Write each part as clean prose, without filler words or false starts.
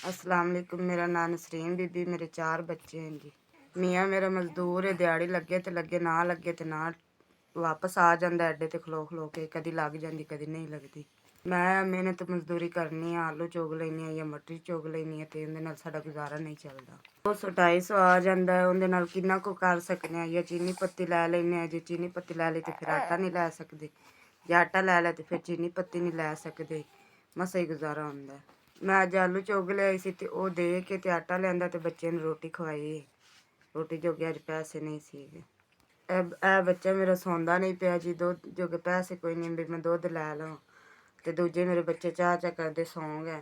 अस्सलाम वालेकुम। मेरा नाम नसरीन बीबी। मेरे 4 बच्चे हैं जी। मियाँ मेरा मजदूर है, दिहाड़ी लगे तो लगे, ना लगे तो ना वापस आ जाता अड्डे ते खलो खलो के। कदी लग जाती कदी नहीं लगती। मैं मेहनत मजदूरी करनी है, आलू चुग लैनी या मटर चुग लैनी है, तो उहदे नाल साडा गुजारा नहीं चलता। 200-250 आ जाता है, उहदे नाल किन्ना को कर सकने या चीनी पत्ती लै लैने। जे चीनी पत्ती लै ली तो फिर आटा नहीं लै सकते, जे आटा लै लिया तो फिर चीनी पत्ती नहीं लै सकते। मसा ही गुजारा होंदा है। मैं अज आलू चुग लियाई सी ते ओह दे के ते आटा लिआंदा ते बच्चे नूं रोटी खवाई। रोटी जोगे अज पैसे नहीं सीगे। ਇਹ ਬੱਚਾ ਮੇਰਾ ਸੌਂਦਾ ਨਹੀਂ ਪਿਆ ਜੀ। ਦੁੱਧ ਜੋਗੇ ਪੈਸੇ ਕੋਈ ਨਹੀਂ ਵੀ ਮੈਂ ਦੁੱਧ ਲੈ ਲਵਾਂ, ਤੇ ਦੂਜੇ ਮੇਰੇ ਬੱਚੇ ਚਾਹ ਕਰਦੇ ਸੌਂ ਗਏ।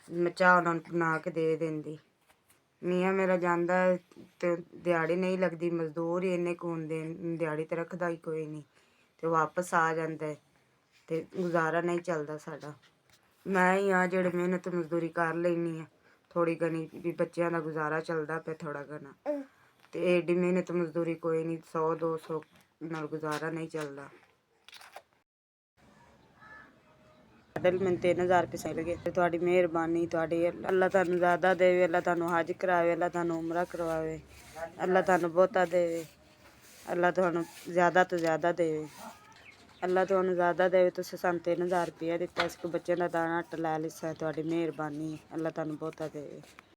ਮੈਂ ਚਾਹ ਉਹਨਾਂ ਨੂੰ ਬਣਾ ਕੇ ਦੇ ਦਿੰਦੀ। ਮੀਆਂ ਮੇਰਾ ਜਾਂਦਾ ਤੇ ਦਿਹਾੜੀ ਨਹੀਂ ਲੱਗਦੀ, ਮਜ਼ਦੂਰ ਹੀ ਇੰਨੇ ਕੁ ਹੁੰਦੇ, ਦਿਹਾੜੀ ਤੇ ਰੱਖਦਾ ਹੀ ਕੋਈ ਨਹੀਂ, ਤੇ ਵਾਪਸ ਆ ਜਾਂਦਾ ਤੇ ਗੁਜ਼ਾਰਾ ਨਹੀਂ ਚੱਲਦਾ ਸਾਡਾ। ਮੈਂ ਹੀ ਆ ਜਿਹੜੇ ਮਿਹਨਤ ਮਜ਼ਦੂਰੀ ਕਰ ਲੈਂਦੀ ਹਾਂ ਥੋੜ੍ਹੀ ਘਣੀ, ਵੀ ਬੱਚਿਆਂ ਦਾ ਗੁਜ਼ਾਰਾ ਚੱਲਦਾ ਪਿਆ ਥੋੜ੍ਹਾ ਘਣਾ। ਤੇ ਏਡੀ ਮਿਹਨਤ ਮਜ਼ਦੂਰੀ ਕੋਈ ਨਹੀਂ, 100-200 ਨਾਲ ਗੁਜ਼ਾਰਾ ਨਹੀਂ ਚੱਲਦਾ। ਸਾਡੇ ਮੈਨੂੰ 3000 ਰੁਪਏ ਮਿਲ ਗਏ ਤੇ ਤੁਹਾਡੀ ਮਿਹਰਬਾਨੀ, ਤੁਹਾਡੀ ਅੱਲਾ ਤੁਹਾਨੂੰ ਜ਼ਿਆਦਾ ਦੇਵੇ, ਅੱਲਾ ਤੁਹਾਨੂੰ ਹਜ ਕਰਾਵੇ, ਅੱਲਾ ਤੁਹਾਨੂੰ ਉਮਰਾ ਕਰਵਾਵੇ, ਅੱਲਾ ਤੁਹਾਨੂੰ ਬਹੁਤਾ ਦੇਵੇ, ਅੱਲਾ ਤੁਹਾਨੂੰ ਜ਼ਿਆਦਾ ਤੋਂ ਜ਼ਿਆਦਾ ਦੇਵੇ, ਅੱਲਾ ਤੁਹਾਨੂੰ ਜ਼ਿਆਦਾ ਦੇਵੇ। ਤੁਸੀਂ ਸਾਨੂੰ 3000 ਰੁਪਇਆ ਦਿੱਤਾ ਸੀ, ਕਿ ਬੱਚਿਆਂ ਦਾ ਦਾਣਾ ਆਟਾ ਲੈ ਲਿਆ। ਤੁਹਾਡੀ ਮਿਹਰਬਾਨੀ, ਅੱਲਾ ਤੁਹਾਨੂੰ ਬਹੁਤਾ ਦੇਵੇ।